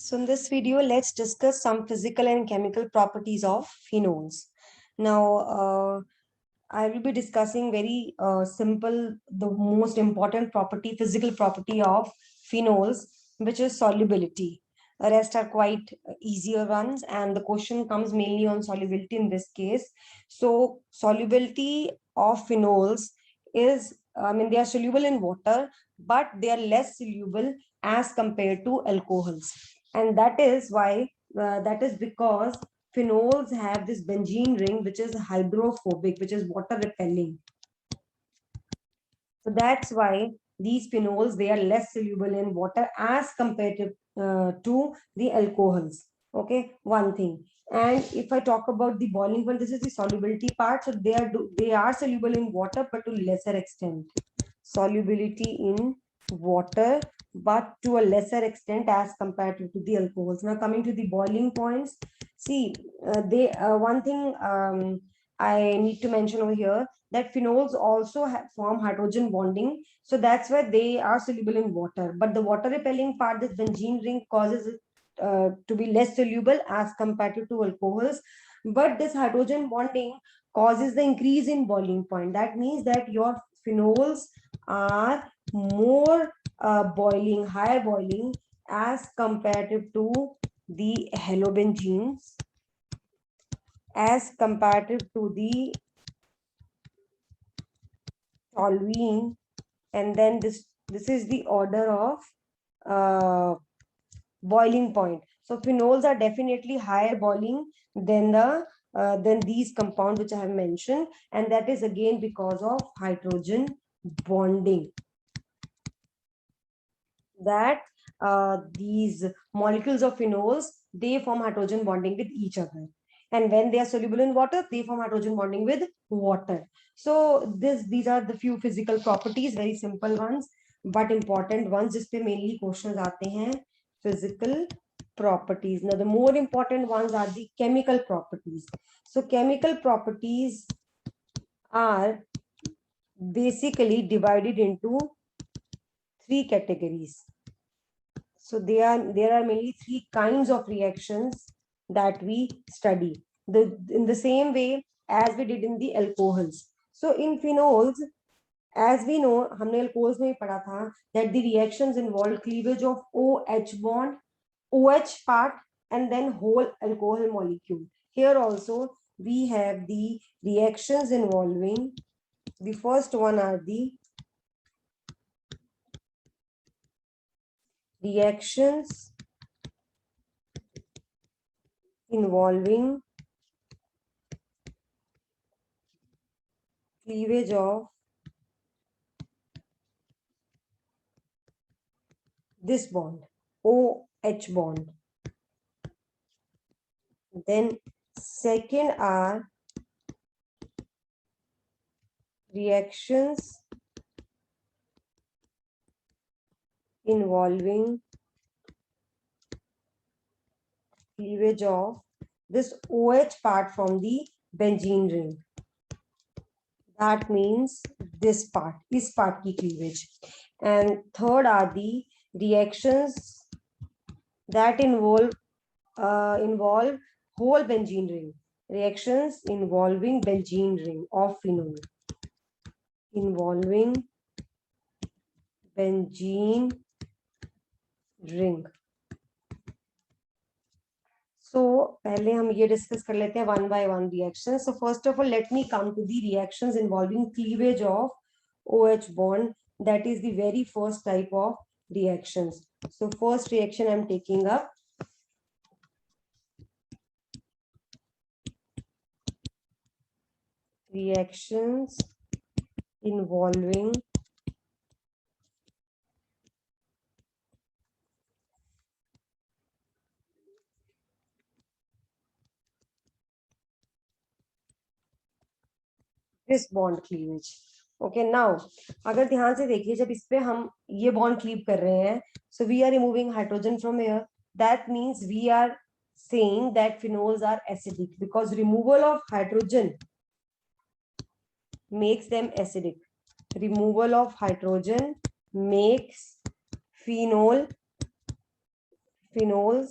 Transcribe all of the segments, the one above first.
So in this video, let's discuss some physical and chemical properties of phenols. Now, I will be discussing very simple, the most important property, physical property of phenols, which is solubility. The rest are quite easier ones, and the question comes mainly on solubility in this case. So solubility of phenols is, they are soluble in water, but they are less soluble as compared to alcohols. And that is because phenols have this benzene ring, which is hydrophobic, which is water repelling. So that's why these phenols, they are less soluble in water as compared to the alcohols. Okay, one thing. And if I talk about the boiling point, this is the solubility part. So they are soluble in water, but to lesser extent. Solubility in water, but to a lesser extent as compared to the alcohols. Now coming to the boiling points, see, they one thing I need to mention over here, that phenols also form hydrogen bonding, so that's why they are soluble in water. But the water repelling part, this benzene ring, causes it to be less soluble as compared to alcohols. But this hydrogen bonding causes the increase in boiling point. That means that your phenols are more higher boiling as compared to the halobenzenes, as compared to the toluene. And then this is the order of boiling point. So phenols are definitely higher boiling than than these compounds which I have mentioned, and that is again because of hydrogen bonding, that these molecules of phenols, they form hydrogen bonding with each other, and when they are soluble in water, they form hydrogen bonding with water. So these are the few physical properties, very simple ones but important ones, जिस पे mainly questions आते हैं. Physical properties. Now the more important ones are the chemical properties. So chemical properties are basically divided into three categories. So there are mainly three kinds of reactions that we study. In the same way as we did in the alcohols. So in phenols, as we know, हमने alcohols में पढ़ा था that the reactions involve cleavage of OH bond, OH part, and then whole alcohol molecule. Here also we have the reactions involving, the first one are the reactions involving cleavage of this bond, OH bond. Then second are reactions involving cleavage of this OH part from the benzene ring. That means this part, is part ki cleavage. And third are the reactions that involve whole benzene ring. Reactions involving benzene ring of phenol. Involving benzene ring. So पहले हम ये discuss कर लेते हैं one by one reaction. So first of all, let me come to the reactions involving cleavage of OH bond. That is the very first type of reactions. So first reaction I'm taking up. Reactions involving this bond cleavage. Okay, now अगर ध्यान से देखिए, जब इस पे हम ये bond cleave कर रहे हैं, so we are removing hydrogen from here. That means we are saying that phenols are acidic because removal of hydrogen makes them acidic. Removal of hydrogen makes phenol phenols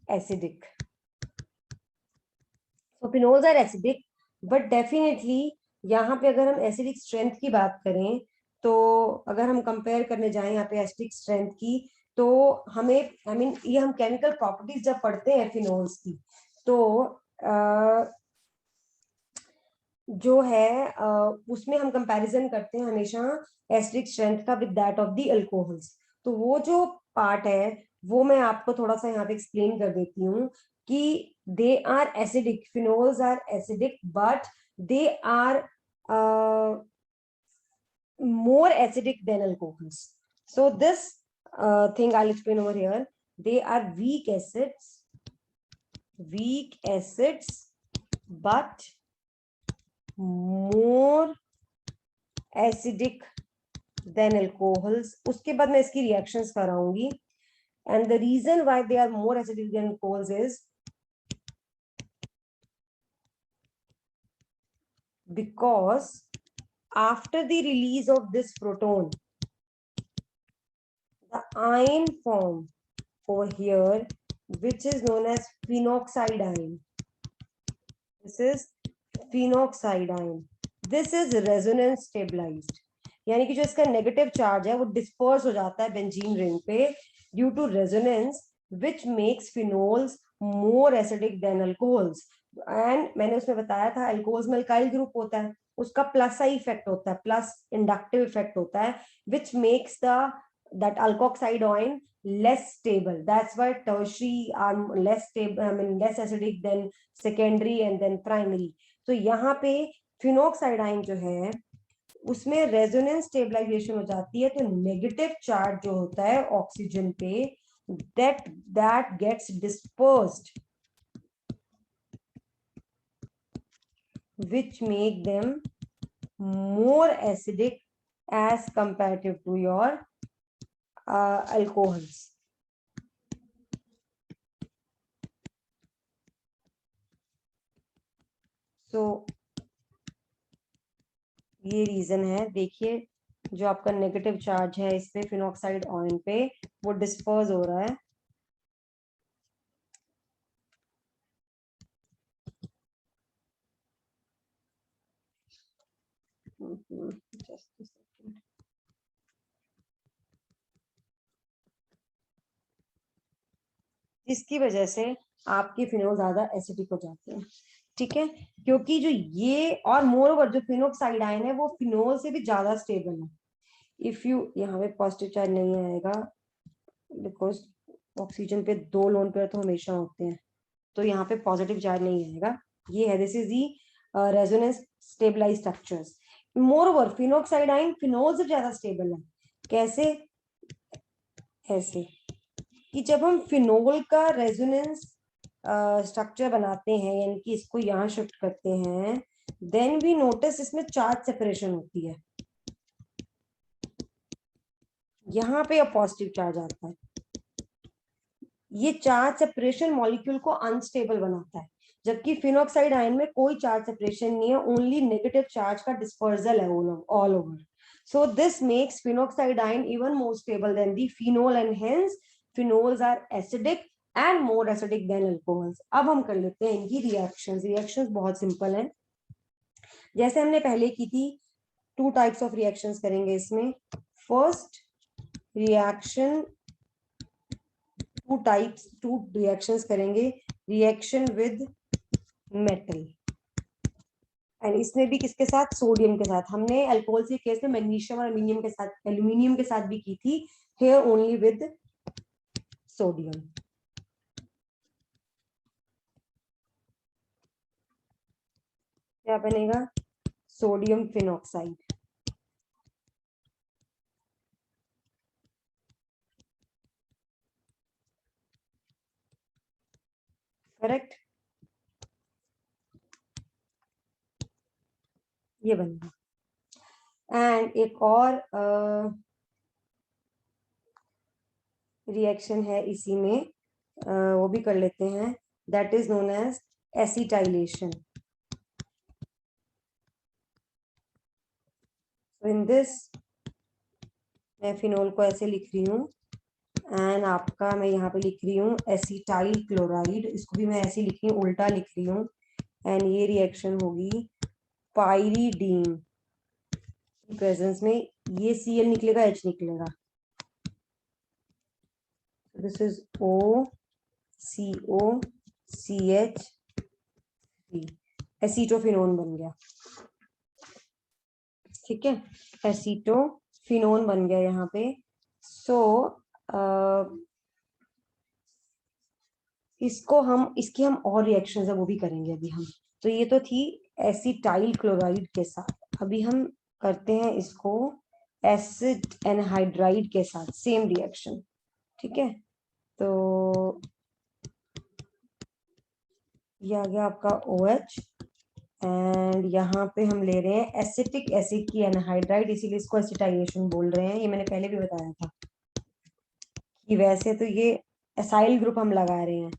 acidic. So phenols are acidic, but definitely यहाँ पे अगर हम acidic strength की बात करें, तो अगर हम कंपेयर करने जाएं यहाँ पे एसिडिक स्ट्रेंथ की, तो हमें ये हम केमिकल प्रॉपर्टीज जब पढ़ते हैं फिनोल्स की, तो जो है उसमें हम कंपैरिजन करते हैं हमेशा एसिडिक स्ट्रेंथ का with that of the alcohols. तो वो जो पार्ट है वो मैं आपको थोड़ा सा यहाँ पे एक्सप्लेन कर देती हूँ कि they are acidic, phenols are acidic, but they are more acidic than alcohols. So this thing I'll explain over here. They are weak acids, but more acidic than alcohols. उसके बाद मैं इसकी reactions कराऊंगी. And the reason why they are more acidic than alcohols is because after the release of this proton, the ion form over here, which is known as phenoxide ion. This is phenoxide ion. This is resonance stabilized. यानी कि जो इसका negative charge है वो disperse हो जाता है benzene ring पे due to resonance, which makes phenols more acidic than alcohols. And मैंने उसमें बताया था अल्कोहल्स में अल्काइल ग्रुप होता है, उसका प्लस आई इफेक्ट होता है, प्लस इंडक्टिव इफेक्ट होता है, which makes that alkoxide ion less stable. That's why tertiary are less stable, less acidic than secondary and then primary. तो यहाँ पे फिनोक्साइड आयन जो है उसमें रेजोनेंस स्टेबलाइजेशन हो जाती है, तो नेगेटिव चार्ज जो होता है ऑक्सीजन पे that gets dispersed, which make them more acidic as comparative to your alcohols. So ये रीजन है. देखिए जो आपका नेगेटिव चार्ज है इस पे फिनोक्साइड आयन पे वो डिस्पर्स हो रहा है. जिसकी वजह से आपके फिनोल ज्यादा एसिडिक हो जाते हैं. ठीक है, क्योंकि जो ये और मोर ओवर जो फिनोक्साइड आयन है वो फिनोल से भी ज्यादा स्टेबल है. इफ यू यहाँ पे पॉजिटिव चार्ज नहीं आएगा बिकॉज ऑक्सीजन पे 2 लोन पेयर तो हमेशा होते हैं, तो यहाँ पे पॉजिटिव चार्ज नहीं आएगा. ये है, this is the resonance stabilize structures. Moreover phenoxide ion phenol से ज्यादा स्टेबल है. कैसे? ऐसे कि जब हम फिनोल का रेजोनेंस स्ट्रक्चर बनाते हैं, यानी कि इसको यहाँ शिफ्ट करते हैं, देन वी नोटिस इसमें चार्ज सेपरेशन होती है. यहाँ पे अब पॉजिटिव चार्ज आता है. ये चार्ज सेपरेशन मॉलिक्यूल को अनस्टेबल बनाता है, जबकि फिनोक्साइड आयन में कोई चार्ज सेपरेशन नहीं है, ओनली नेगेटिव चार्ज का डिस्पर्सल है all over. So this makes phenoxide ion even more stable than the phenol, and hence phenols are acidic and more acidic than alcohols. अब हम कर लेते हैं इनकी रिएक्शंस. रिएक्शंस बहुत सिंपल हैं, जैसे हमने पहले की थी. 2 टाइप्स ऑफ रिएक्शंस करेंगे इसमें. फर्स्ट रिएक्शन, 2 रिएक्शंस करेंगे. रिएक्शन विद मेटल, एंड इसमें भी किसके साथ? सोडियम के साथ. हमने अल्कोहल के केस में मैग्नीशियम और एल्यूमिनियम के साथ, एल्यूमिनियम के साथ भी की थी. Here only with sodium. क्या बनेगा? Sodium phenoxide. करेक्ट, ये बनेगा. एंड एक और रिएक्शन है इसी में, वो भी कर लेते हैं. That is known as acetylation. In this मैं फिनोल को ऐसे लिख रही हूं, एंड आपका मैं यहाँ पे लिख रही हूँ एसिटाइल क्लोराइड, इसको भी मैं ऐसे लिख रही हूँ, उल्टा लिख रही हूँ। एंड ये रिएक्शन होगी पाइरीडीन प्रेजेंस में, ये Cl निकलेगा, H निकलेगा। This is OCO CH3, acetophenone बन गया। ठीक है, एसीटोफिनोन बन गया यहाँ पे। सो इसकी हम और रिएक्शंस है वो भी करेंगे अभी हम। तो ये तो थी एसिटाइल क्लोराइड के साथ। अभी हम करते हैं इसको एसिड एनहाइड्राइड के साथ, सेम रिएक्शन। ठीक है, तो ये आ गया आपका OH, एंड यहाँ पे हम ले रहे हैं एसिटिक एसिड की एनहाइड्राइड, इसीलिए इसको एसिटाइलेशन बोल रहे हैं। ये मैंने पहले भी बताया था कि वैसे तो ये एसाइल ग्रुप हम लगा रहे हैं,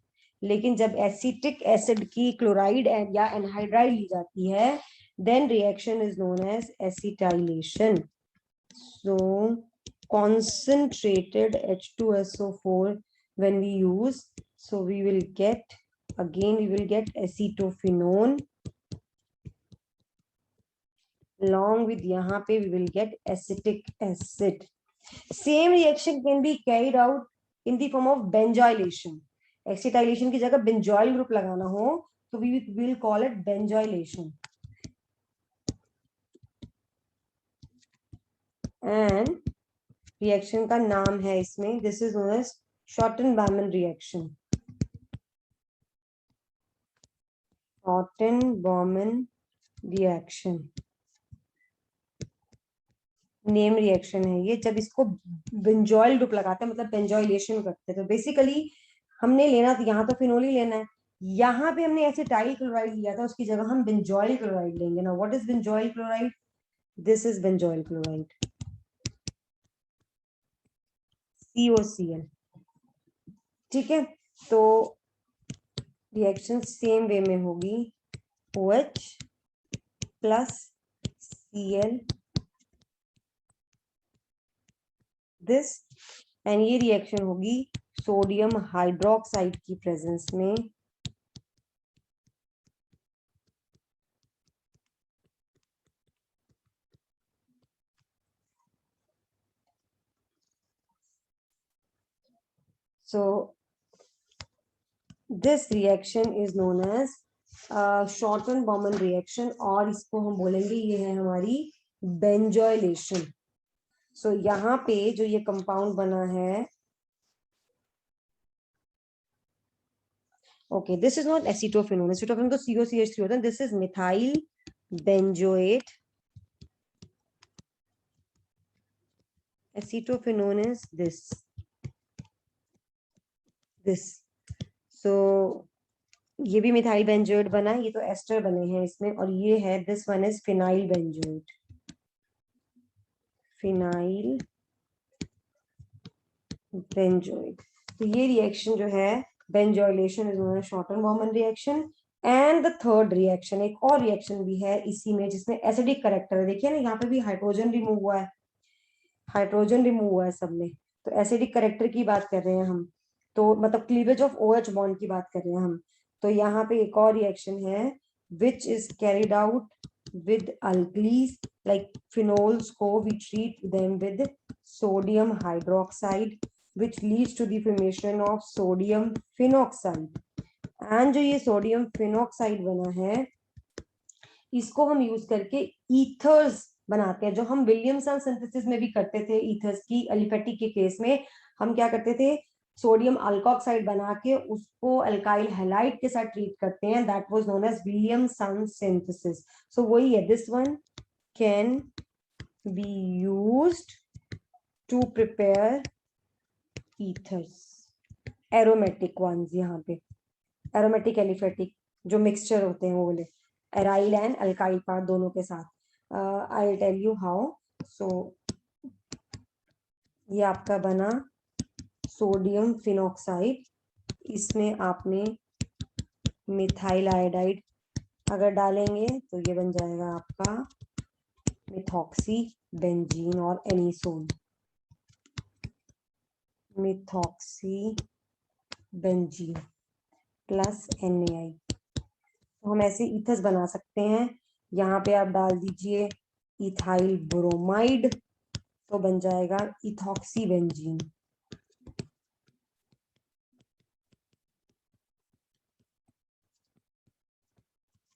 लेकिन जब एसिटिक एसिड की क्लोराइड या एनहाइड्राइड ली जाती है, then reaction is known as acetylation. So concentrated H2SO4 when we use, so we will get acetophenone, along with यहाँ पे we will get acetic acid. Same reaction can be carried out in the form of benzylation. Acetylation की जगह benzoyl group लगाना हो तो we will call it benzylation. And reaction का नाम है इसमें, this is known as Schotten-Bamman reaction. Schotten-Bamman reaction name reaction है ये। जब इसको बेंजॉइल ग्रुप लगाते हैं, मतलब बेंजॉइलेशन करते हैं, तो बेसिकली हमने लेना तो यहाँ तो फिनोल ही लेना है, यहाँ पे हमने एसिटाइल क्लोराइड लिया था, उसकी जगह हम बेंजॉइल क्लोराइड लेंगे ना। What is benzoyl chloride? This is benzoyl chloride, COCl। ठीक है, तो रिएक्शन सेम वे में होगी, OH plus Cl this, and ये रिएक्शन होगी सोडियम हाइड्रोक्साइड की प्रेजेंस में। So this reaction is known as Schotten-Bamman reaction, और इसको हम बोलेंगे ये है हमारी बेंजॉइलेशन। सो यहाँ पे जो ये कंपाउंड बना है, okay, this is not acetophenone, acetophenone तो COCH3 होता है, this is methyl benzoate. Acetophenone is this. So ये भी मिथाइल बेंजोएट बना, ये तो एस्टर बने हैं इसमें, और ये है this one is phenyl benzoate, phenyl benzoate. तो ये रिएक्शन जो है benzoylation is known as Schotten Baumann reaction. And the third reaction, एक और रिएक्शन भी है इसी में जिसमें एसिडिक करेक्टर है। देखिए ना, यहाँ पे भी हाइड्रोजन रिमूव हुआ है, हाइड्रोजन रिमूव हुआ है सब में, तो एसिडिक करेक्टर की बात कर रहे हैं हम, तो मतलब क्लीवेज ऑफ OH बॉन्ड की बात कर रहे हैं हम। तो यहाँ पे एक और रिएक्शन है which is carried out with alkalis like phenols को we treat them with sodium hydroxide which leads to the formation of sodium phenoxide। and जो ये सोडियम फिनॉक्साइड बना है, इसको हम यूज करके ईथर्स बनाते हैं, जो हम विलियमसन सिंथेसिस में भी करते थे। ईथर्स की एलिफेटिक के केस में हम क्या करते थे, सोडियम अल्कोक्साइड बना के उसको अल्काइल हैलाइड के साथ ट्रीट करते हैं, that was known as Williamson synthesis. So वही है, this one can be used to prepare ethers, aromatic ones. यहाँ पे एरोमेटिक एलिफेटिक जो मिक्सचर होते हैं वो वाले, एराइल एंड अल्काइल पार्ट दोनों के साथ। I will tell you how. So ये आपका बना सोडियम फिनॉक्साइड, इसमें आपने मिथाइल आयोडाइड अगर डालेंगे तो ये बन जाएगा आपका मिथॉक्सी बेंजीन और anisole. Methoxy benzene plus NaI। तो हम ऐसे ईथर्स बना सकते हैं। यहाँ पे आप डाल दीजिए इथाइल ब्रोमाइड, तो बन जाएगा इथॉक्सी बेंजीन।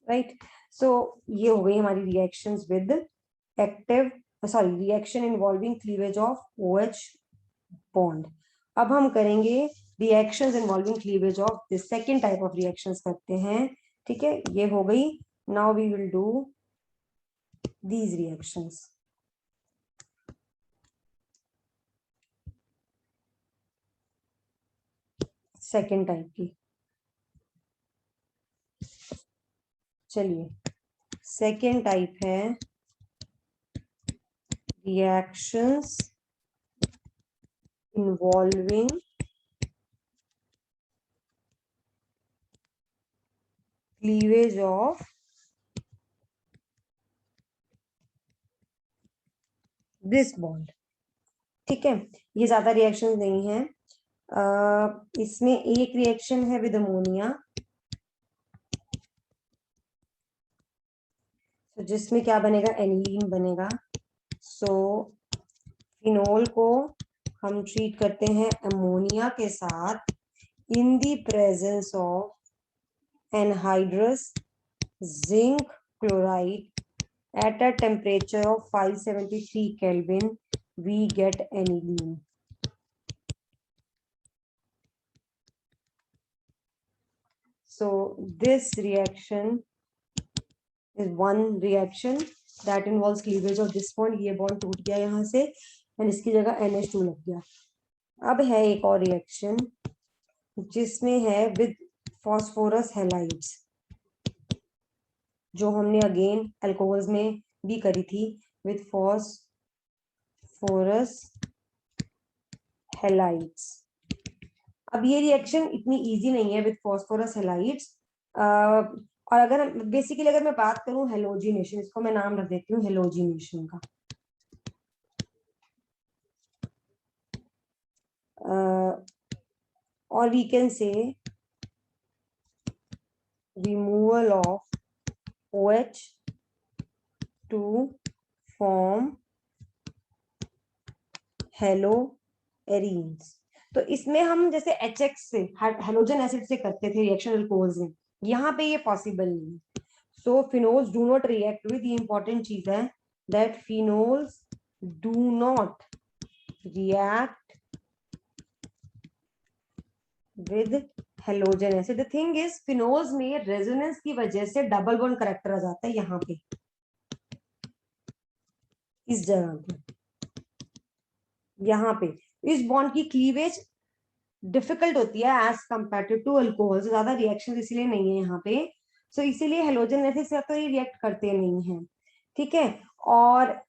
राइट, सो ये हो गई हमारी reactions with active, sorry, reaction involving cleavage of OH bond. अब हम करेंगे reactions involving cleavage of the second type of reactions करते हैं। ठीक है, ये हो गई। Now we will do these reactions. Second type की, चलिए सेकेंड टाइप है reactions involving cleavage of this bond. ठीक है, ये ज्यादा रिएक्शन नहीं है। इसमें एक रिएक्शन है विद अमोनिया, तो जिसमें क्या बनेगा, एनिलीन बनेगा। सो फिनोल को हम ट्रीट करते हैं अमोनिया के साथ in the presence of anhydrous zinc chloride at a temperature of 573 Kelvin, we get aniline. So this reaction is one reaction that involves cleavage of this bond. ये bond टूट गया यहाँ से और इसकी जगह NH2 लग गया। अब है एक और रिएक्शन जिसमें है विद फॉस्फोरस हैलाइड्स, जो हमने अगेन अल्कोहल्स में भी करी थी, विद फॉस्फोरस हैलाइड्स। अब ये रिएक्शन इतनी इजी नहीं है विद फॉस्फोरस हैलाइड्स। और अगर बेसिकली अगर मैं बात करूं हेलोजिनेशन, इसको मैं नाम रख देती हूँ हेलोजिनेशन का। और we can say removal of OH to form haloarenes. तो इसमें हम जैसे HX से हेलोजन एसिड से करते थे रिएक्शन अल्कोहल्स में, यहाँ पे ये पॉसिबल नहीं है। So phenols do not react with, important चीज है that phenols do not react with halogen acid. The thing is phenols में रेजोनेंस की वजह से डबल बॉन्ड करेक्टर आ जाता है यहाँ पे, इस जगह पे, यहाँ पे इस बॉन्ड की क्लीवेज डिफिकल्ट होती है एज कंपेयर टू अल्कोहल, ज्यादा रिएक्शन इसीलिए नहीं है यहाँ पे। सो इसीलिए हेलोजन एसिड से तो ये रिएक्ट करते नहीं है। ठीक है, और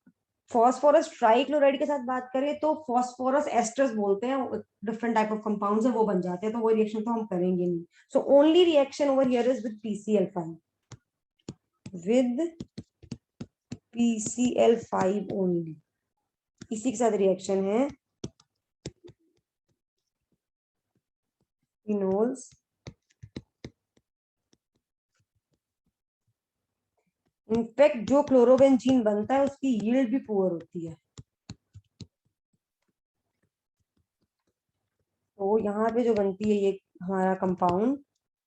फॉस्फोरस ट्राइक्लोराइड के साथ बात करें तो फॉस्फोरस एस्टर्स बोलते हैं, डिफरेंट टाइप ऑफ कंपाउंड्स है, वो बन जाते हैं, तो वो रिएक्शन तो हम करेंगे नहीं। So only reaction over here is with PCl5, with PCl5 only, इसी के साथ रिएक्शन है फिनोल्स इनफैक्ट जो क्लोरोबेंजीन बनता है उसकी यील्ड भी पुअर होती है। तो यहाँ पे जो बनती है ये हमारा कंपाउंड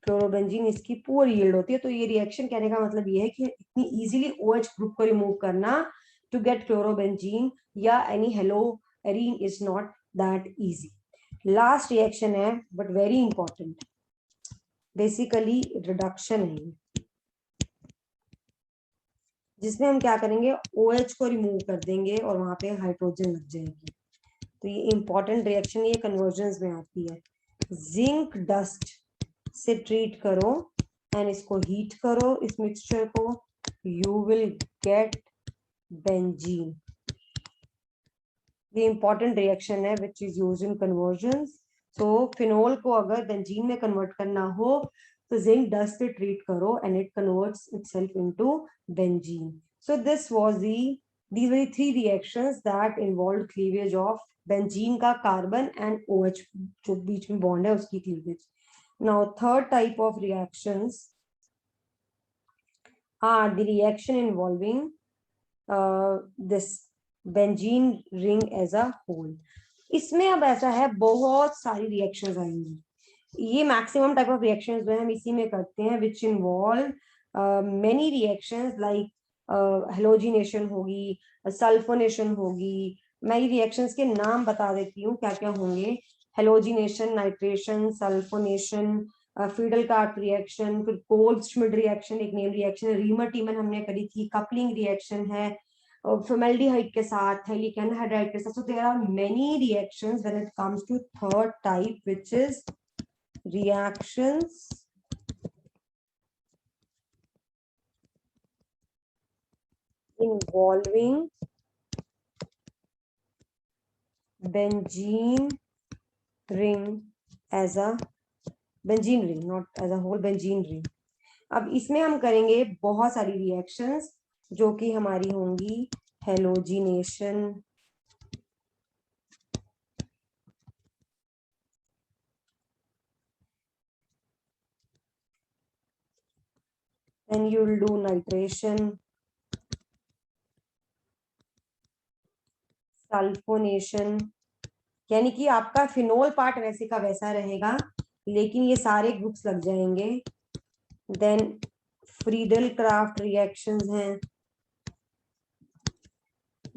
क्लोरोबेंजीन, इसकी पुअर यील्ड होती है। तो ये रिएक्शन कहने का मतलब ये है कि इतनी इजीली OH ग्रुप को रिमूव करना टू गेट क्लोरोबेंजीन या any haloarene is not that easy. Last reaction है but very important, basically reduction है, जिसमें हम क्या करेंगे, OH को रिमूव कर देंगे और वहां पे हाइड्रोजन लग जाएगी। तो ये इंपॉर्टेंट रिएक्शन, ये कन्वर्जन में आती है। जिंक डस्ट से ट्रीट करो एंड इसको हीट करो, इस मिक्सचर को, यू विल गेट बेंजीन। ये इंपॉर्टेंट रिएक्शन है which is used in conversion. So phenol को अगर बेंजीन में कन्वर्ट करना हो तो जिंक डस्ट से ट्रीट करो and it converts itself into benzene. So this was the These were the three reactions that involved cleavage of benzene का carbon and OH जो बीच में bond है उसकी cleavage. Now third type of reactions are the reaction involving this benzene ring as a whole. इसमें अब ऐसा है बहुत सारी रिएक्शंस आएंगी. ये मैक्सिमम टाइप ऑफ रिएक्शंस जो है हम इसी में करते हैं which involve many reactions like halogenation होगी, सल्फोनेशन होगी. मैं ये रिएक्शंस के नाम बता देती हूँ क्या क्या होंगे. Halogenation, nitration, sulphonation, Friedel Crafts reaction, फिर गोल्ड-श्मिड रिएक्शन एक नेम रिएक्शन है, रीमर-टीमन हमने करी थी, कपलिंग रिएक्शन है formaldehyde के साथ, thallic anhydride के साथ. So there are many reactions when it comes to third type, which is reactions involving benzene ring as a benzene ring, not as a whole, benzene ring. अब इसमें हम करेंगे बहुत सारी रिएक्शंस जो कि हमारी होंगी halogenation, then you will do nitration, sulphonation, यानी कि आपका फिनोल पार्ट वैसे का वैसा रहेगा लेकिन ये सारे ग्रुप्स लग जाएंगे. देन फ्रीडल क्राफ्ट रिएक्शंस हैं.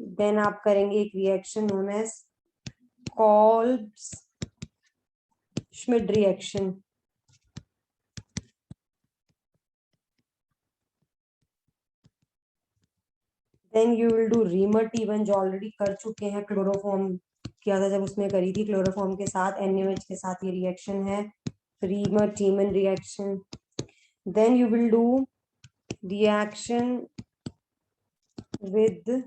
देन आप करेंगे एक reaction known as Kolbe Schmitt reaction. Then you will do Reimer Tiemann जो ऑलरेडी कर चुके हैं, क्लोरोफॉर्म किया था जब उसमें करी थी क्लोरोफॉर्म के साथ, NaOH के साथ ये रिएक्शन है, Reimer Tiemann reaction. Then you will do reaction with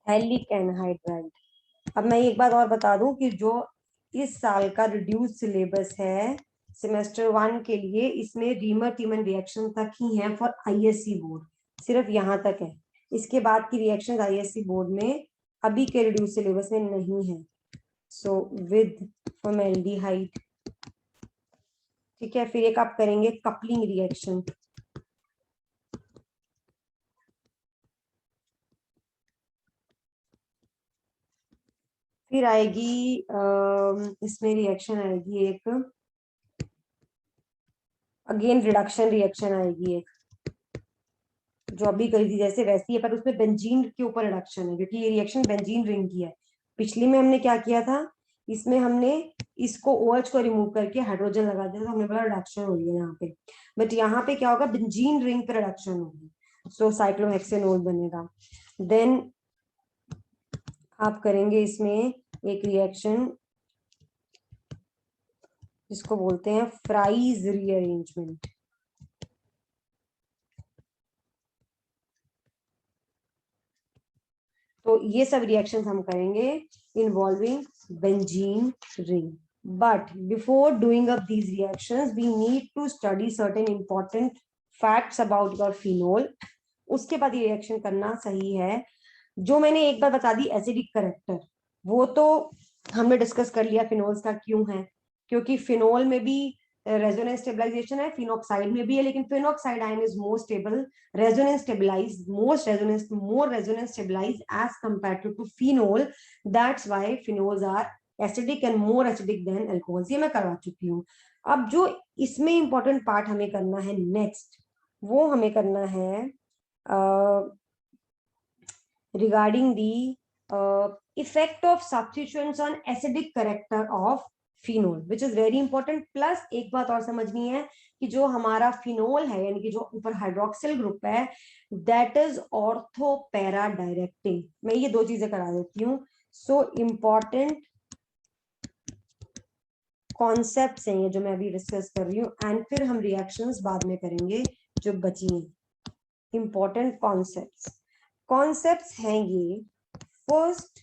phthalic anhydride. अब मैं एक बात और बता दूं कि जो इस साल का रिड्यूस सिलेबस है सेमेस्टर 1 के लिए, इसमें रीमर-टीमन रिएक्शन तक ही है फॉर ISC बोर्ड, सिर्फ यहाँ तक है. इसके बाद की रिएक्शन ISC बोर्ड में अभी के रिड्यूस सिलेबस में नहीं है. सो विद फॉर्मेल्डिहाइड, ठीक है. फिर एक आप करेंगे कपलिंग रिएक्शन. फिर आएगी इसमें रिएक्शन आएगी एक अगेन रिडक्शन रिएक्शन आएगी एक जो अभी करी थी जैसे वैसी है, पर उसमें बेंजीन के ऊपर रिडक्शन है क्योंकि ये रिएक्शन बेंजीन रिंग की है. पिछली में हमने क्या किया था, इसमें हमने इसको OH को रिमूव करके हाइड्रोजन लगा दिया तो हमने बोला रिडक्शन हो रही है यहाँ पे. बट यहाँ पे क्या होगा, बेंजीन रिंग पे रिडक्शन होगी. सो साइक्लोहेक्सेनोल बनेगा. देन आप करेंगे इसमें एक रिएक्शन जिसको बोलते हैं फ्राइज रीअरेंजमेंट. तो ये सब रिएक्शंस हम करेंगे involving benzene ring. But before doing up these reactions we need to study certain important facts about your phenol. उसके बाद ये रिएक्शन करना सही है. जो मैंने एक बार बता दी एसिडिक करेक्टर, वो तो हमने डिस्कस कर लिया फिनोल्स का क्यों है, क्योंकि फिनोल में भी रेजोनेंस स्टेबलाइजेशन है, फिनॉक्साइड में भी है, लेकिन phenoxide ion is more stable, resonance stabilize, more resonance stabilized as compared to phenol. That's why phenols are acidic and more acidic than alcohols. ये मैं करवा चुकी हूँ. अब जो इसमें इंपॉर्टेंट पार्ट हमें करना है नेक्स्ट, वो हमें करना है regarding the effect of substituents on acidic character of phenol, which is very important. Plus एक बात और समझनी है कि जो हमारा फिनोल है यानी कि जो ऊपर हाइड्रोक्सिल ग्रुप है, that is ortho para directing. मैं ये दो चीजें करा देती हूँ. सो इम्पॉर्टेंट कॉन्सेप्ट्स हैं ये जो मैं अभी डिस्कस कर रही हूँ, एंड फिर हम रिएक्शंस बाद में करेंगे जो बची हैं. इंपॉर्टेंट कॉन्सेप्ट्स हैं ये. First,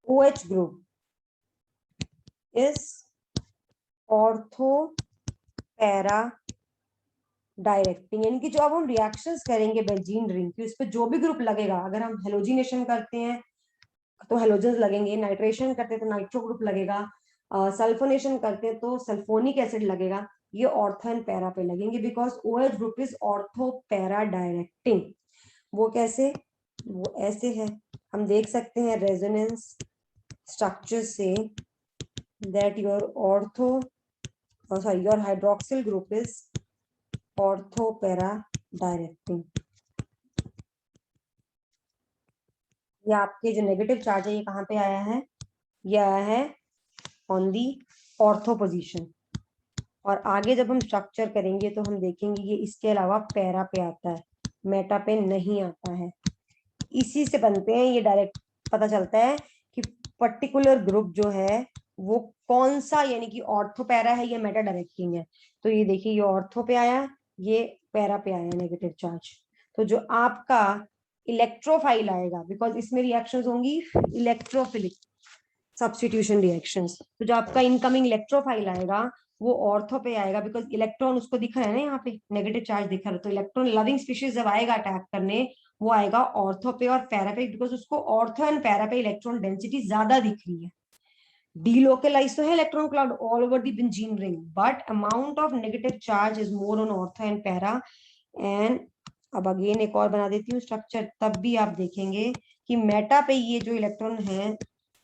OH group is ortho para directing, यानी कि जो अब हम रिएक्शंस करेंगे बेंजीन रिंग की, उस पर जो भी ग्रुप लगेगा, अगर हम हेलोजिनेशन करते हैं तो हेलोजन्स लगेंगे, नाइट्रेशन करते हैं तो नाइट्रो ग्रुप लगेगा, सल्फोनेशन करते हैं तो सल्फोनिक एसिड लगेगा, ये ऑर्थो एंड पैरा पे लगेंगे, because OH group is ortho para directing. वो कैसे? वो ऐसे है, हम देख सकते हैं रेजोनेंस स्ट्रक्चर से that your ortho sorry your hydroxyl group is ortho para directing। ये आपके जो नेगेटिव चार्ज है ये कहाँ पे आया है? ये आया है ऑन दी ऑर्थो पोजीशन। और आगे जब हम स्ट्रक्चर करेंगे तो हम देखेंगे ये इसके अलावा पैरा पे आता है, मेटा पे नहीं आता है। इसी से बनते हैं ये, डायरेक्ट पता चलता है कि पर्टिकुलर ग्रुप जो है वो कौन सा, यानी कि ऑर्थो पैरा है या मेटा डायरेक्टिंग है। तो ये देखिए, ये ऑर्थो पे आया, ये पैरा पे आया नेगेटिव चार्ज। तो जो आपका इलेक्ट्रोफाइल आएगा, बिकॉज इसमें रिएक्शंस होंगी इलेक्ट्रोफिलिक सब्स्टिट्यूशन रिएक्शंस, तो जो आपका इनकमिंग इलेक्ट्रोफाइल आएगा वो ऑर्थो पे आएगा, बिकॉज इलेक्ट्रॉन उसको दिख रहा है ना, यहाँ पे नेगेटिव चार्ज दिख रहा है। तो इलेक्ट्रॉन लविंग स्पीशीज जब आएगा अटैक करने, वो आएगा ऑर्थो पे और पैरा पे, बिकॉज उसको ऑर्थो एंड पैरा पे इलेक्ट्रॉन डेंसिटी ज्यादा दिख रही है। डीलोकलाइज तो है electron cloud all over the benzene ring, but amount of negative charge is more on ortho and para. And अब अगेन एक और बना देती हूँ स्ट्रक्चर, तब भी आप देखेंगे कि मेटा पे ये जो इलेक्ट्रॉन है,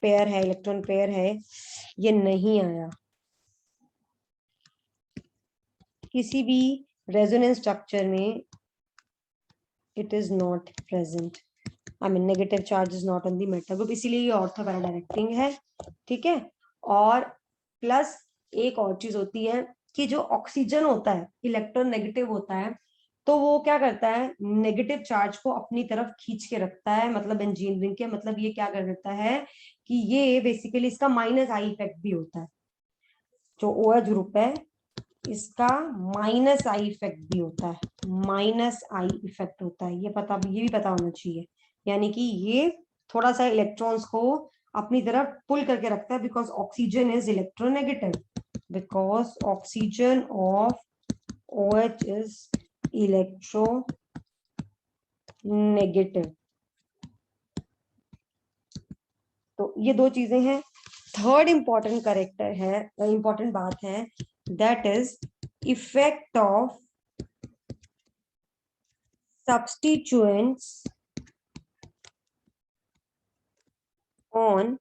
पेयर है, इलेक्ट्रॉन पेयर है, ये नहीं आया किसी भी रेजोनेंस स्ट्रक्चर में। It is not present, I mean negative charge is not on the Meta group, इसीलिए ये ऑर्थो पैरा डायरेक्टिंग है। ठीक है। और प्लस एक और चीज होती है कि जो ऑक्सीजन होता है इलेक्ट्रॉन नेगेटिव होता है, तो वो क्या करता है, नेगेटिव चार्ज को अपनी तरफ खींच के रखता है, मतलब इंजीनियरिंग के, मतलब ये क्या कर देता है कि ये बेसिकली इसका माइनस आई इफेक्ट भी होता है। जो OH ग्रुप है इसका माइनस आई इफेक्ट भी होता है, माइनस आई इफेक्ट होता है, ये पता, ये भी पता होना चाहिए। यानी कि ये थोड़ा सा इलेक्ट्रॉन्स को अपनी तरफ पुल करके रखता है, because oxygen is electronegative, because oxygen of OH is electro negative. तो ये दो चीजें हैं। थर्ड इंपॉर्टेंट करेक्टर है, इंपॉर्टेंट बात है, that is effect of substituents on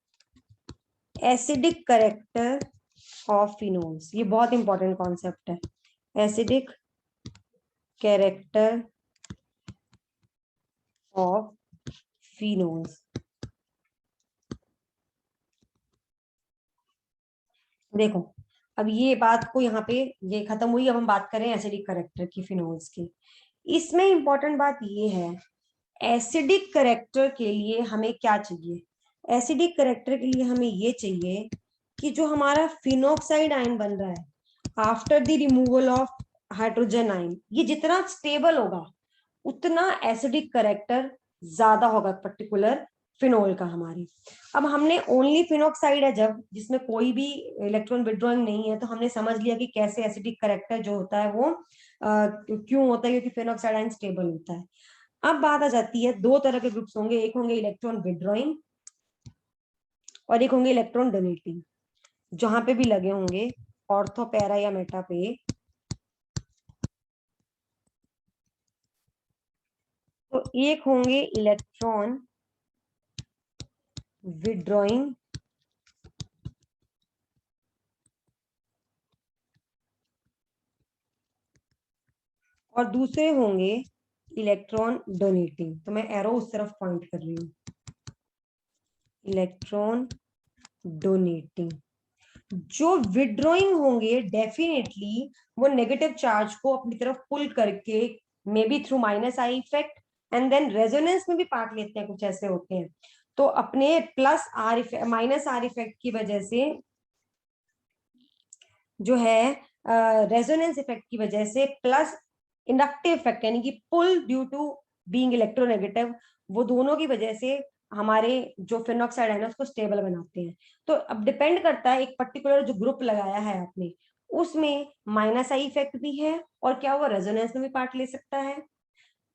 acidic character of phenols। ये बहुत इंपॉर्टेंट कॉन्सेप्ट है, एसिडिक कैरेक्टर ऑफ फिनोल्स। देखो, अब ये बात को यहाँ पे ये खत्म हुई, अब हम बात करें एसिडिक कैरेक्टर की फिनोल्स की। इसमें इंपॉर्टेंट बात ये है, एसिडिक कैरेक्टर के लिए हमें क्या चाहिए? एसिडिक कैरेक्टर के लिए हमें ये चाहिए कि जो हमारा फिनोक्साइड आयन बन रहा है after the removal of hydrogen ion, ये जितना स्टेबल होगा उतना एसिडिक कैरेक्टर ज्यादा होगा पर्टिकुलर फिनोल का हमारे। अब हमने ओनली फिनोक्साइड है जब, जिसमें कोई भी इलेक्ट्रॉन विड्रॉइंग नहीं है, तो हमने समझ लिया कि कैसे एसिडिक कैरेक्टर जो होता है वो क्यों होता है, क्योंकि फिनोक्साइड आयन स्टेबल होता है। अब बात आ जाती है, दो तरह के ग्रुप्स होंगे, एक होंगे इलेक्ट्रॉन विड्रॉइंग और एक होंगे इलेक्ट्रॉन डोनेटिंग, जहां पे भी लगे होंगे ऑर्थो पैरा या मेटा पे। तो एक होंगे इलेक्ट्रॉन विड्रॉइंग और दूसरे होंगे इलेक्ट्रॉन डोनेटिंग। तो मैं एरो उस तरफ पॉइंट कर रही हूँ, इलेक्ट्रॉन डोनेटिंग। जो विड्रॉइंग होंगे डेफिनेटली वो नेगेटिव चार्ज को अपनी तरफ पुल करके, maybe through minus I effect, and then resonance में भी पार्ट लेते हैं, कुछ ऐसे होते हैं। तो अपने plus R effect minus are effect की वजह से जो है, रेजोनेंस इफेक्ट की वजह से, प्लस इंडक्टिव इफेक्ट यानी कि पुल ड्यू टू बीइंग इलेक्ट्रोनेगेटिव, वो दोनों की वजह से हमारे जो फिनॉक्साइड है ना उसको स्टेबल बनाते हैं। तो अब डिपेंड करता है एक पर्टिकुलर जो ग्रुप लगाया है आपने, उसमें माइनस आई इफेक्ट भी है और क्या वो रेजोनेंस में भी पार्ट ले सकता है।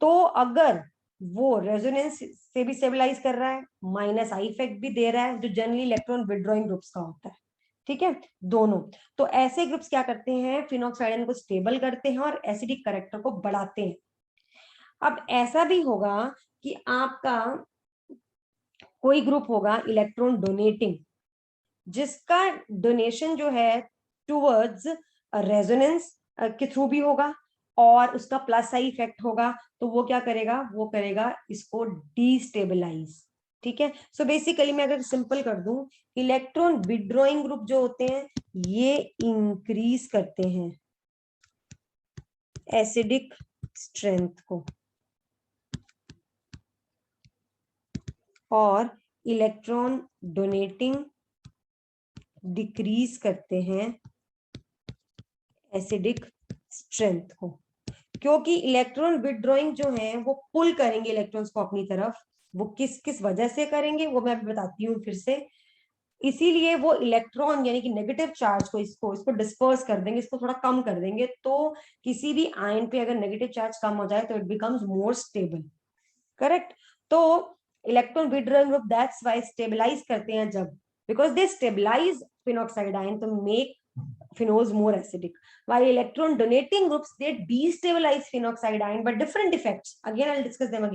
तो अगर वो रेजोनेंस से भी स्टेबलाइज कर रहा है, माइनस आई इफेक्ट भी दे रहा है, जो जनरली इलेक्ट्रॉन विड्रॉइंग ग्रुप्स का होता है, ठीक है, दोनों, तो ऐसे ग्रुप्स क्या करते हैं, फिनॉक्साइड आयन को स्टेबल करते हैं और एसिडिक करेक्टर को बढ़ाते हैं। अब ऐसा भी होगा कि आपका कोई ग्रुप होगा इलेक्ट्रॉन डोनेटिंग, जिसका डोनेशन जो है टूवर्ड्स रेजोनेंस के थ्रू भी होगा और उसका प्लस आई इफेक्ट होगा, तो वो क्या करेगा, वो करेगा इसको डीस्टेबलाइज। ठीक है, सो बेसिकली मैं अगर सिंपल कर दूं, इलेक्ट्रॉन विड्रॉइंग ग्रुप जो होते हैं ये इंक्रीज करते हैं एसिडिक स्ट्रेंथ को, और इलेक्ट्रॉन डोनेटिंग डिक्रीज करते हैं एसिडिक स्ट्रेंथ को, क्योंकि इलेक्ट्रॉन विड्रॉइंग जो है वो पुल करेंगे इलेक्ट्रॉन्स को अपनी तरफ। वो किस किस वजह से करेंगे वो मैं बताती हूँ फिर से। इसीलिए वो इलेक्ट्रॉन यानी कि नेगेटिव चार्ज को इसको इसको डिस्पर्स कर देंगे, इसको थोड़ा कम कर देंगे, तो किसी भी आयन पे अगर नेगेटिव चार्ज कम हो जाए तो it becomes more stable. Correct. तो electron withdrawing group that's why stabilize करते हैं जब, because they stabilize phenoxide ion to make phenols more acidic, while electron donating groups they destabilize phenoxide ion but different effects, again I'll discuss them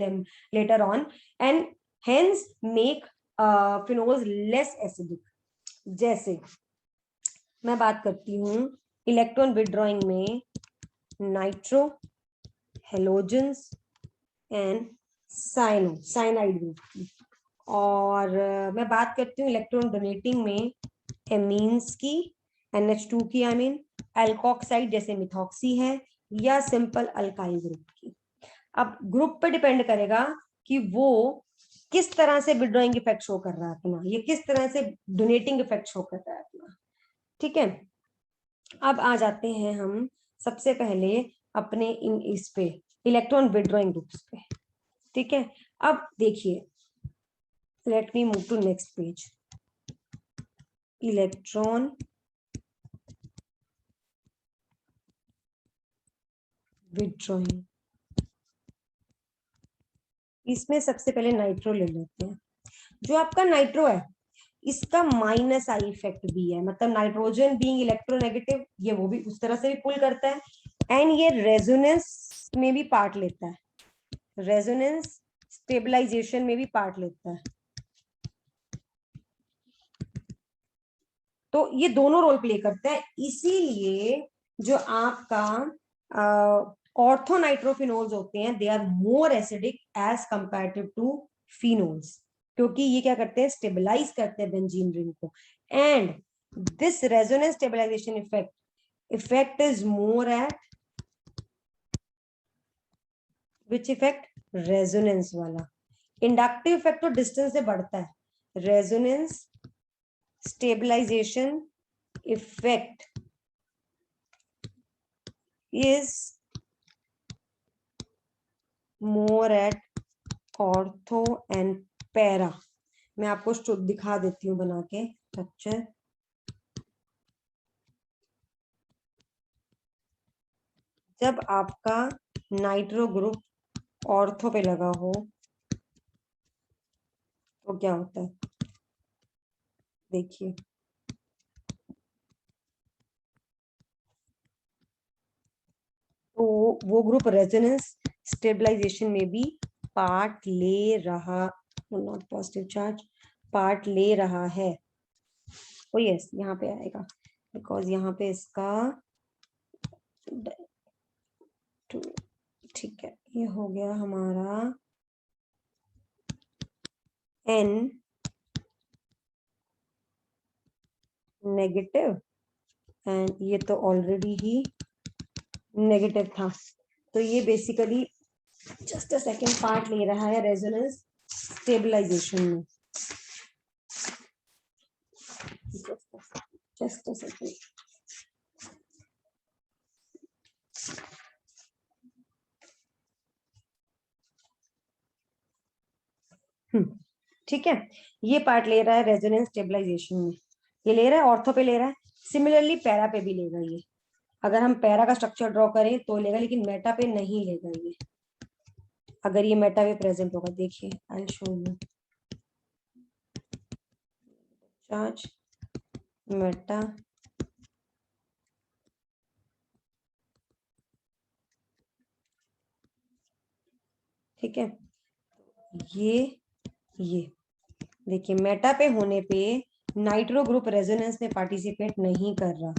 them later on, and hence make phenols less acidic। जैसे मैं बात करती हूँ electron withdrawing में nitro, halogens and cyanide group, और मैं बात करती हूँ इलेक्ट्रॉन डोनेटिंग में एमीन्स की, NH2 की, आई मीन एल्कोक्साइड जैसे मिथॉक्सी है, या सिंपल अल्काइल ग्रुप की। अब ग्रुप पे डिपेंड करेगा कि वो किस तरह से विड्रॉइंग इफेक्ट शो कर रहा है अपना, ये किस तरह से डोनेटिंग इफेक्ट शो कर रहा है अपना। ठीक है, अब आ जाते हैं हम सबसे पहले अपने इस पे इलेक्ट्रॉन विड्रॉइंग ग्रुप्स पे। ठीक है, अब देखिए, let me move to next page, electron withdrawing। इसमें सबसे पहले नाइट्रो ले लेते हैं। जो आपका नाइट्रो है इसका माइनस आई इफेक्ट भी है, मतलब नाइट्रोजन बीइंग इलेक्ट्रोनेगेटिव ये वो भी उस तरह से भी पुल करता है, एंड ये रेजोनेंस में भी पार्ट लेता है, रेजोनेंस स्टेबलाइजेशन में भी पार्ट लेता है। तो ये दोनों रोल प्ले करते हैं, इसीलिए जो आपका ऑर्थोनाइट्रोफिनोल्स होते हैं they are more acidic as comparative to phenols, क्योंकि ये क्या करते हैं, स्टेबलाइज करते हैं बेंजीन रिंग को, and this resonance stabilization effect is more at which effect, resonance वाला। इंडक्टिव इफेक्ट तो डिस्टेंस से बढ़ता है, resonance stabilization effect is more at ortho and para। मैं आपको दिखा देती हूँ बना के स्ट्रक्चर। जब आपका नाइट्रो ग्रुप ऑर्थो पे लगा हो तो क्या होता है, देखिए, तो वो ग्रुप रेजोनेंस स्टेबलाइजेशन में भी पार्ट ले रहा, नॉट पॉजिटिव चार्ज, पार्ट ले रहा है। ओ यस, यहाँ पे आएगा बिकॉज यहाँ पे इसका ठीक है, ये हो गया हमारा N नेगेटिव, एंड ये तो ऑलरेडी ही नेगेटिव था, तो ये basically just a second part ले रहा है रेजोनेंस स्टेबलाइजेशन में। जस्ट अ सेकेंड, ठीक है, ये पार्ट ले रहा है रेजोनेंस स्टेबलाइजेशन में, ये ले रहा है ऑर्थो पे ले रहा है, सिमिलरली पैरा पे भी लेगा ये, अगर हम पैरा का स्ट्रक्चर ड्रॉ करें तो लेगा, लेकिन मेटा पे नहीं लेगा ये। अगर ये मेटा पे प्रेजेंट होगा, देखिए I will show you, charge meta, ठीक है, ये देखिए मेटा पे होने पे नाइट्रो ग्रुप रेजोनेंस में पार्टिसिपेट नहीं कर रहा,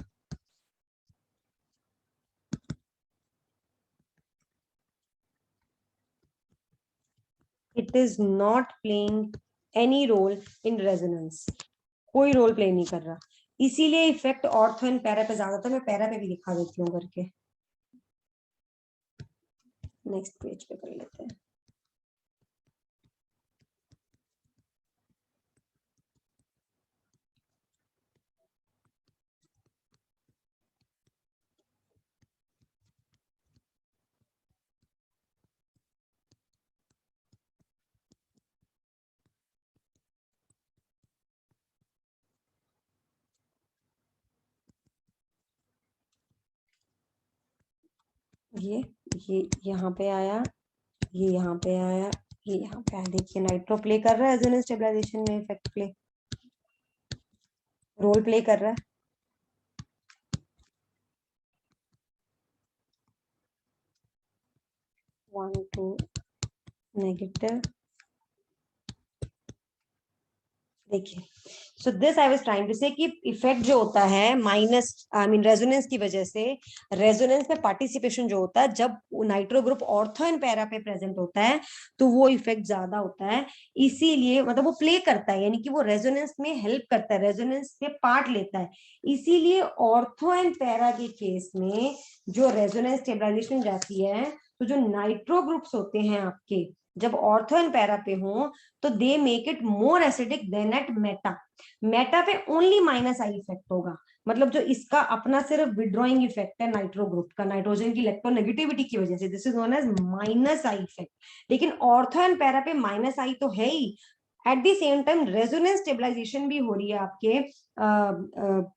it is not playing any role in resonance, कोई रोल प्ले नहीं कर रहा, इसीलिए इफेक्ट ऑर्थो एंड पैरा पे ज्यादा था। मैं पैरा पे भी दिखा देती हूँ करके, नेक्स्ट पेज पे कर लेते हैं। ये यहाँ पे आया, ये यहाँ पे आया, ये यहाँ पे आया, देखिए नाइट्रो प्ले कर रहा है रेजोनेंस स्टेबलाइजेशन में, इफेक्ट प्ले, रोल प्ले कर रहा है। 1 2 नेगेटिव, देखिए, so this I was trying to say कि इफेक्ट जो होता है माइनस आई मीन रेजोनेंस की वजह से, रेजोनेंस में पार्टिसिपेशन जो होता है जब nitro group ortho and para पे प्रेजेंट होता है तो वो इफेक्ट ज्यादा होता है, इसीलिए मतलब वो प्ले करता है, यानी कि वो रेजोनेंस में हेल्प करता है, रेजोनेंस में पार्ट लेता है, इसीलिए ऑर्थो एंड पैरा के केस में जो रेजोनेंस स्टेबलाइजेशन जाती है, तो जो नाइट्रो ग्रुप्स होते हैं आपके जब ऑर्थो एंड पैरा पे हो तो they make it more acidic than at meta, meta पे ओनली माइनस आई इफेक्ट होगा, मतलब जो इसका अपना सिर्फ विड्रॉइंग इफेक्ट है नाइट्रो ग्रुप का, नाइट्रोजन की इलेक्ट्रोनेगेटिविटी की वजह से, this is known as minus I effect, लेकिन ऑर्थो एंड पैरा पे माइनस आई तो है ही, at the same time resonance stabilization भी हो रही है आपके,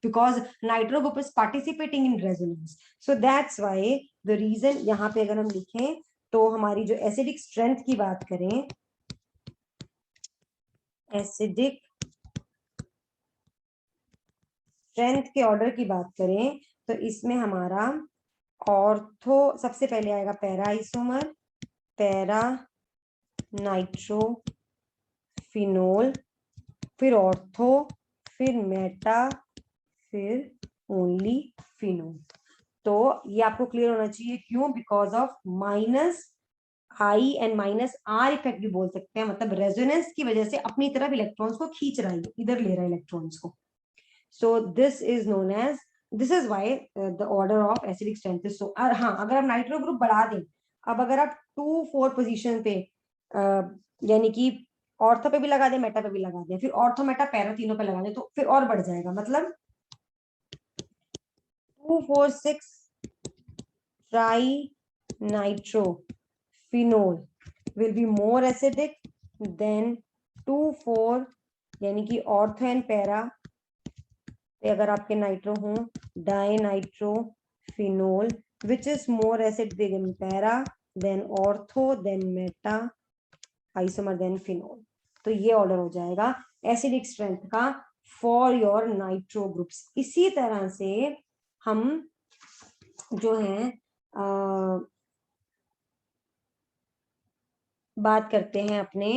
because nitro group is participating in resonance, so that's why the reason, यहाँ पे अगर हम लिखें तो हमारी जो एसिडिक स्ट्रेंथ की बात करें, एसिडिक स्ट्रेंथ के ऑर्डर की बात करें तो इसमें हमारा ऑर्थो सबसे पहले आएगा para isomer, para nitro phenol, फिर ऑर्थो, फिर मेटा, फिर ओनली फिनोल। तो ये आपको क्लियर होना चाहिए, क्यों? Because of minus I and minus are effect भी बोल सकते हैं, मतलब रेजोनेंस की वजह से अपनी तरफ इलेक्ट्रॉन्स को खींच रहा है, इधर ले रहा है इलेक्ट्रॉन्स को, so this is known as, this is why the order of acidic strength is so, और हाँ अगर आप नाइट्रो ग्रुप बढ़ा दें, अब अगर आप 2 4 पोजीशन पे यानी कि ऑर्थो पे भी लगा दें, मेटा पे भी लगा दें, फिर ऑर्थो मेटा पैरा तीनों पे लगा दें तो फिर और बढ़ जाएगा, मतलब 2 4 6 tri nitro phenol will be more acidic than 2 4 यानी कि ऑर्थो एंड पैरा अगर आपके नाइट्रो हो di nitro phenol which is more acid than para then ortho then meta isomer then phenol, तो ये ऑर्डर हो जाएगा एसिडिक स्ट्रेंथ का फॉर योर नाइट्रो ग्रुप्स। इसी तरह से हम जो है बात करते हैं अपने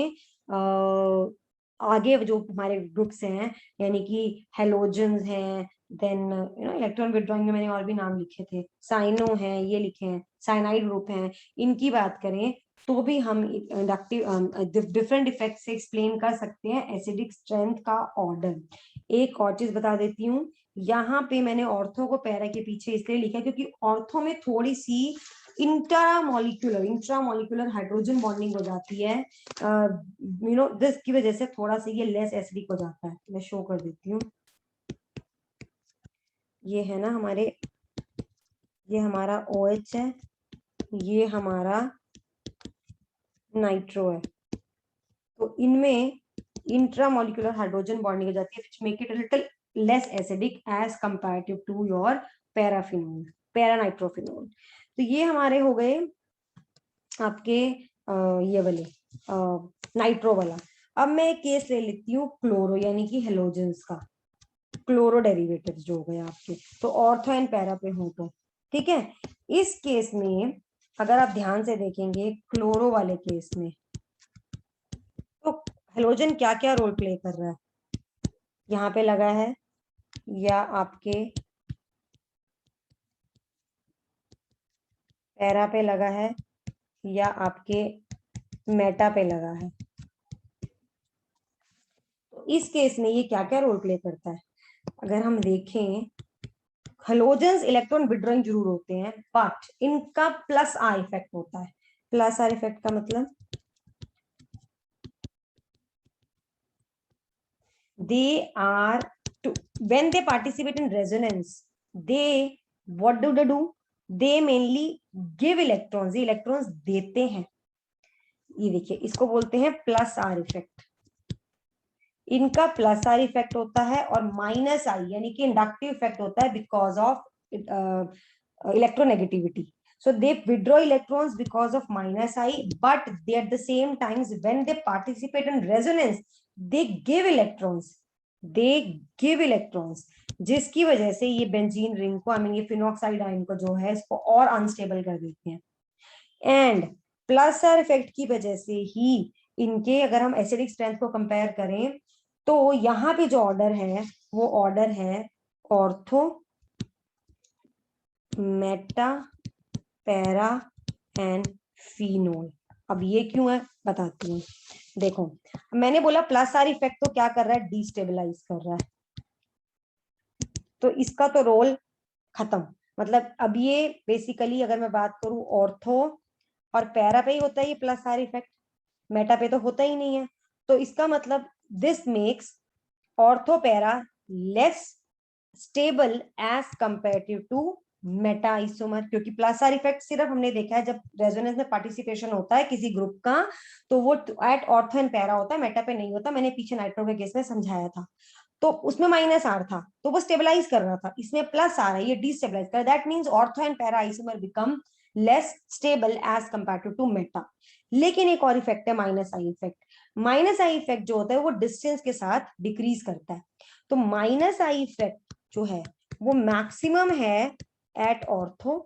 आगे जो हमारे ग्रुप्स हैं, यानी कि हेलोजन्स हैं, देन इलेक्ट्रॉन विड्रॉइंग में मैंने और भी नाम लिखे थे, साइनो है, ये लिखे हैं, साइनाइड ग्रुप हैं, इनकी बात करें तो भी हम इंडक्टिव डिफरेंट इफेक्ट से एक्सप्लेन कर सकते हैं एसिडिक स्ट्रेंथ का ऑर्डर। एक और चीज बता देती हूँ, यहाँ पे मैंने ऑर्थो को पैरा के पीछे इसलिए लिखा क्योंकि ऑर्थो में थोड़ी सी इंट्रामोलिकुलर हाइड्रोजन बॉन्डिंग हो जाती है, दिस की वजह से थोड़ा सा ये लेस एसिडिक हो जाता है। मैं शो कर देती हूँ, ये है ना हमारे, ये हमारा OH है, ये हमारा नाइट्रो है, तो इनमें इंट्रामोलिकुलर हाइड्रोजन बॉन्डिंग हो जाती है, which make it little less acidic as comparative to your पैराफिनोल, पैरानाइट्रोफिनोल। तो ये हमारे हो गए आपके ये वाले नाइट्रो वाला। अब मैं एक केस ले लेती हूँ क्लोरो यानी कि हेलोजेंस का, क्लोरो डेरिवेटिव्स जो हो गए आपके, तो ऑर्थो एंड पैरा पे हो तो ठीक है। इस केस में अगर आप ध्यान से देखेंगे क्लोरो वाले केस में, तो हेलोजन क्या क्या रोल प्ले कर रहा है, यहाँ पे लगा है या आपके पैरा पे लगा है या आपके मेटा पे लगा है। तो इस केस में ये क्या क्या रोल प्ले करता है, अगर हम देखें हेलोजेंस इलेक्ट्रॉन विड्रॉइंग जरूर होते हैं, बट इनका प्लस आर इफेक्ट होता है। प्लस आर इफेक्ट का मतलब they are to, when they participate in resonance, they what do they do, they mainly give electrons, ये electrons देते हैं। ये देखिए इसको बोलते हैं प्लस आर इफेक्ट, इनका प्लस आर इफेक्ट होता है, और माइनस आई यानी कि इंडक्टिव इफेक्ट होता है because of electronegativity. So they withdraw electrons because of minus I, but they at the same times when they participate in resonance, they give electrons, they give electrons, जिसकी वजह से ये benzene ring को, I mean ये phenoxide ion को जो है इसको और अनस्टेबल कर देते हैं। एंड प्लस आर इफेक्ट की वजह से ही इनके, अगर हम एसिडिक स्ट्रेंथ को कंपेयर करें तो यहाँ पे जो ऑर्डर है वो ऑर्डर है ortho, Meta, para and phenol. अब ये क्यों है बताती हूँ। देखो मैंने बोला प्लस आर इफेक्ट तो क्या कर रहा है, डिस्टेबलाइज कर रहा है, तो इसका तो रोल खत्म। मतलब अब ये बेसिकली अगर मैं बात करूं ऑर्थो और पैरा पे ही होता है ये प्लस आर इफेक्ट, मेटा पे तो होता ही नहीं है। तो इसका मतलब this makes ortho para less stable as comparative to meta isomer, क्योंकि प्लस आर इफेक्ट सिर्फ हमने देखा है जब रेजोनेंस में पार्टिसिपेशन होता है किसी ग्रुप का, तो वो एट ऑर्थो एंड पैरा होता है, मेटा पे नहीं होता। मैंने पीछे नाइट्रो के केस में समझाया था। तो उसमें माइनस आर था तो वो स्टेबलाइज कर रहा था, इसमें प्लस आर है ये डिस्टेबलाइज कर, that means ortho and para isomer become less stable as comparative to meta. लेकिन एक और इफेक्ट है minus I effect. Minus I effect जो होता है वो डिस्टेंस के साथ डिक्रीज करता है। तो माइनस आई इफेक्ट जो है वो मैक्सिमम है एट ऑर्थो,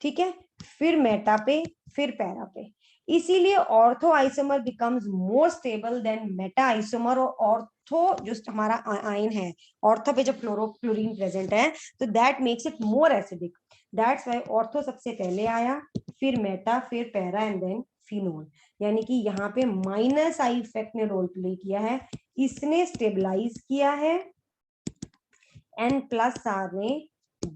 ठीक है, फिर मेटा पे, फिर पैरा पे। इसीलिए ortho isomer becomes more stable then meta isomer. और ऑर्थो जो हमारा आयन है, ऑर्थो पे जब फ्लोरीन प्रेजेंट है तो that makes it more acidic, that's why ortho सबसे पहले आया, फिर मेटा, फिर पैरा एंड देन फिनोल। यानी कि यहाँ पे माइनस आई इफेक्ट ने रोल प्ले किया है, इसने स्टेबलाइज किया है, एंड प्लस आर ने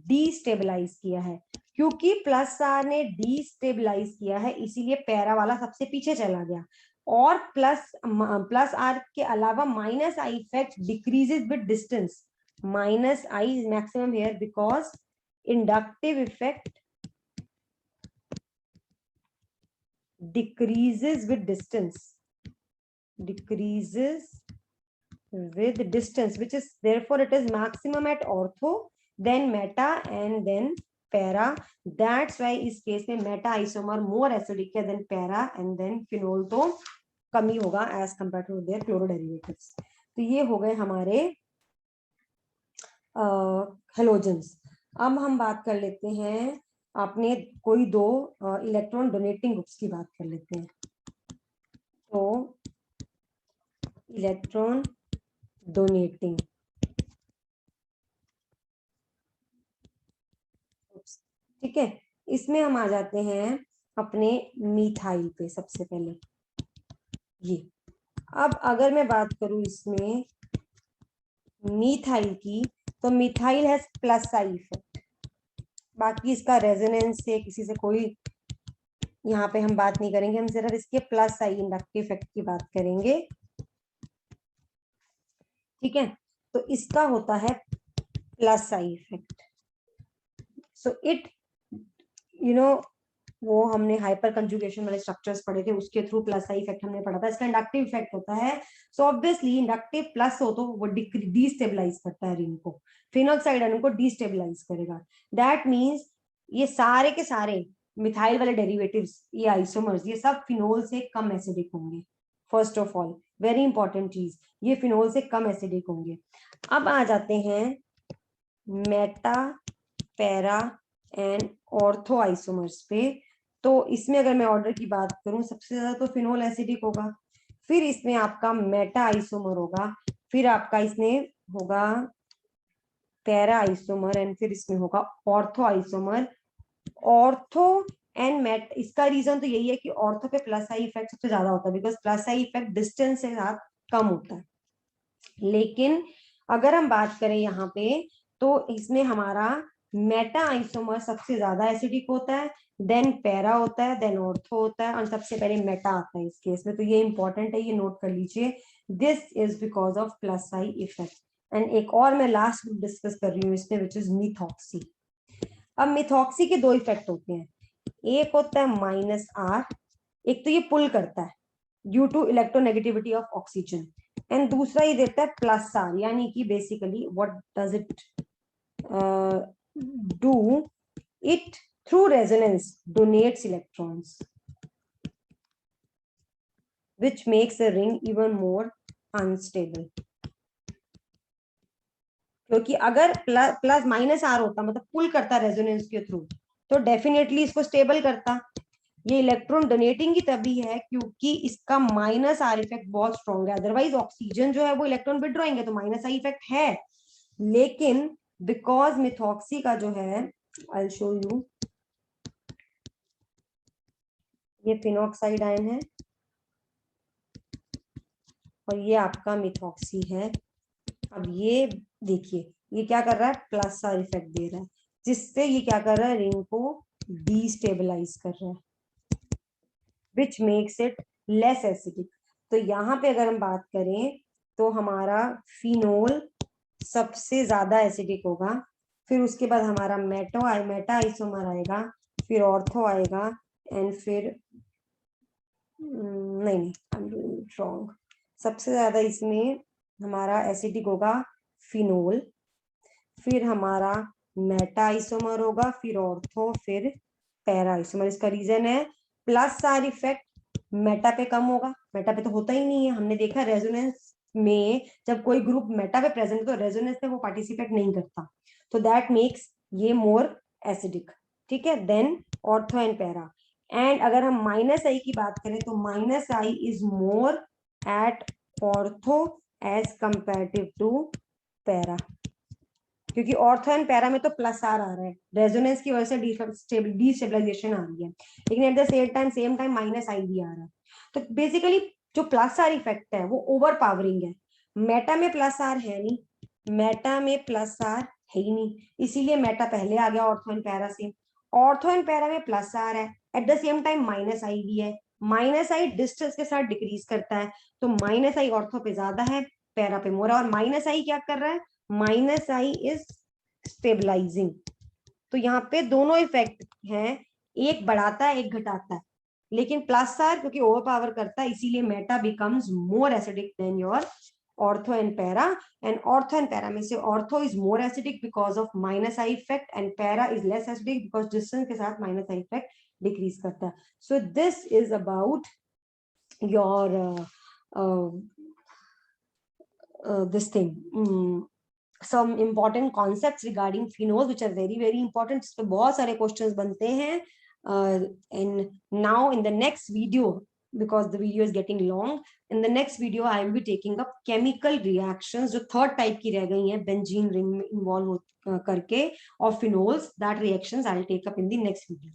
डीस्टेबलाइज किया है। क्योंकि प्लस आर ने डीस्टेबलाइज किया है इसीलिए पैरा वाला सबसे पीछे चला गया। और प्लस आर के अलावा minus I effect decreases with distance, minus I is maximum here because inductive effect decreases with distance, decreases with distance, which is therefore it is maximum at ortho, then meta and then para. That's why इस case में Meta isomer more acidic है than para, and then phenol तो कम ही होगा as compared to their chloroderivatives. तो ये हो गए हमारे हेलोजेंस। अब हम बात कर लेते हैं, आपने कोई दो इलेक्ट्रॉन डोनेटिंग ग्रुप्स की बात कर लेते हैं। तो इलेक्ट्रॉन डोनेटिंग, ठीक है, इसमें हम आ जाते हैं अपने मिथाइल पे सबसे पहले। ये अब अगर मैं बात करूं इसमें मिथाइल की, तो methyl has plus I effect, बाकी इसका रेजोनेंस से किसी से कोई यहाँ पे हम बात नहीं करेंगे, हम सिर्फ इसके प्लस आई इंडक्टिव इफेक्ट की बात करेंगे, ठीक है। तो इसका होता है plus I effect. So it you know वो हमने हाइपर कंजुगेशन वाले स्ट्रक्चर्स पढ़े थे, उसके थ्रू प्लस आई इफेक्ट हमने पढ़ा था। इसका इंडक्टिव इफेक्ट होता है, सो ऑब्वियसली इंडक्टिव प्लस हो तो वो डिस्टेबलाइज करता है रिंग को, फिनोल साइड आयन को डिस्टेबलाइज करेगा। दैट मीन्स ये सारे के सारे मिथाइल वाले डेरिवेटिव्स, ये आइसोमर्स, ये सब फिनोल से कम एसिडिक होंगे। First of all very important चीज, ये फिनोल से कम एसिडिक होंगे। अब आ जाते हैं Meta, para and ortho isomers पे। तो इसमें अगर मैं ऑर्डर की बात करूं, सबसे ज्यादा तो फिनोल एसिडिक होगा, फिर इसमें आपका मेटा आइसोमर होगा, फिर आपका इसमें होगा पैरा आइसोमर, एंड फिर इसमें होगा ortho isomer. Ortho and meta, इसका रीजन तो यही है कि ऑर्थो पे प्लस आई इफेक्ट सबसे ज्यादा होता है, because plus I effect distance के साथ कम होता है। लेकिन अगर हम बात करें यहाँ पे, तो इसमें हमारा मेटा आइसोमर सबसे ज्यादा एसिडिक होता है, देन पैरा होता है, देन ऑर्थो होता है, और सबसे पहले मेटा आता है इस केस में। तो ये इंपॉर्टेंट है, ये नोट कर लीजिए, this is because of plus I effect. And एक और मैं लास्ट डिस्कस कर रही हूँ इसमें, विच इज मिथॉक्सी। अब मिथॉक्सी के दो इफेक्ट होते हैं, एक होता है माइनस आर, एक तो ये पुल करता है due to electronegativity of oxygen, and दूसरा ये देता है प्लस आर, यानी कि basically what does it do, it through resonance donates electrons which makes a ring even more unstable। क्योंकि अगर प्लस माइनस आर होता, मतलब पुल करता रेजोनेंस के थ्रू, तो डेफिनेटली इसको स्टेबल करता। ये इलेक्ट्रॉन डोनेटिंग की तभी है क्योंकि इसका माइनस आर इफेक्ट बहुत स्ट्रॉन्ग है, अदरवाइज ऑक्सीजन जो है वो इलेक्ट्रॉन विड्रॉइंग है, तो माइनस आई इफेक्ट है। लेकिन बिकॉज मिथॉक्सी का जो है, आई शो यू, ये फिनॉक्साइड आयन है और ये आपका मिथॉक्सी है। अब ये देखिए, ये क्या कर रहा है, प्लस आर इफेक्ट दे रहा है, जिससे ये क्या कर रहा है, रिंग को डिस्टेबलाइज कर रहा है, which makes it less acidic. तो यहाँ पे अगर हम बात करें तो हमारा फिनोल सबसे ज्यादा एसिडिक होगा, फिर उसके बाद हमारा मेटा आइसोमर आएगा, फिर ऑर्थो आएगा, एंड फिर नहीं, रॉन्ग, सबसे ज्यादा इसमें हमारा एसिडिक होगा फिनोल, फिर हमारा मेटा आइसोमर होगा, फिर ऑर्थो, फिर पैरा आइसोमर। इसका रीजन है प्लस आर इफेक्ट मेटा पे कम होगा, मेटा पे तो होता ही नहीं है, हमने देखा रेजोनेंस में जब कोई ग्रुप मेटा पे प्रेजेंट है तो रेजोनेंस में वो पार्टिसिपेट नहीं करता, तो दैट मेक्स ये मोर एसिडिक। ठीक है, then ortho and para. And अगर हम माइनस आई की बात करें तो minus I is more at ortho as comparative to para, क्योंकि ऑर्थो एंड पैरा में तो प्लस आर आ रहा है, रेजोनेंस की वजह से डिस्टेबलाइजेशन आ रही है, लेकिन at the same time minus I भी आ रहा है। तो बेसिकली जो प्लस आर इफेक्ट है वो ओवर पावरिंग है, मेटा में प्लस आर है नहीं, मेटा में प्लस आर है ही नहीं, इसीलिए मेटा पहले आ गया ऑर्थो एंड पैरा से। ऑर्थो एंड पैरा में प्लस आर है, at the same time minus I भी है, माइनस आई डिस्टेंस के साथ डिक्रीज करता है, तो माइनस आई ऑर्थो पे ज्यादा है, पैरा पे मोर है। और माइनस आई क्या कर रहा है, माइनस आई इज स्टेबलाइजिंग। तो यहाँ पे दोनों इफेक्ट हैं, एक बढ़ाता है एक घटाता है, लेकिन प्लस आर क्योंकि ओवर पावर करता है इसीलिए Meta becomes more acidic then your ortho and para. And ortho and para में से ortho is more acidic because of minus I effect, and para is less acidic because distance के साथ minus I effect decrease करता है। So this is about your this thing, some important concepts regarding phenols which are very very important, इस पे बहुत सारे questions बनते हैं। And now in the next video, because the video is getting long, in the next video I will be taking up chemical reactions जो third type की रह गई हैं benzene ring में involve करके, और phenols, that reactions I will take up in the next video.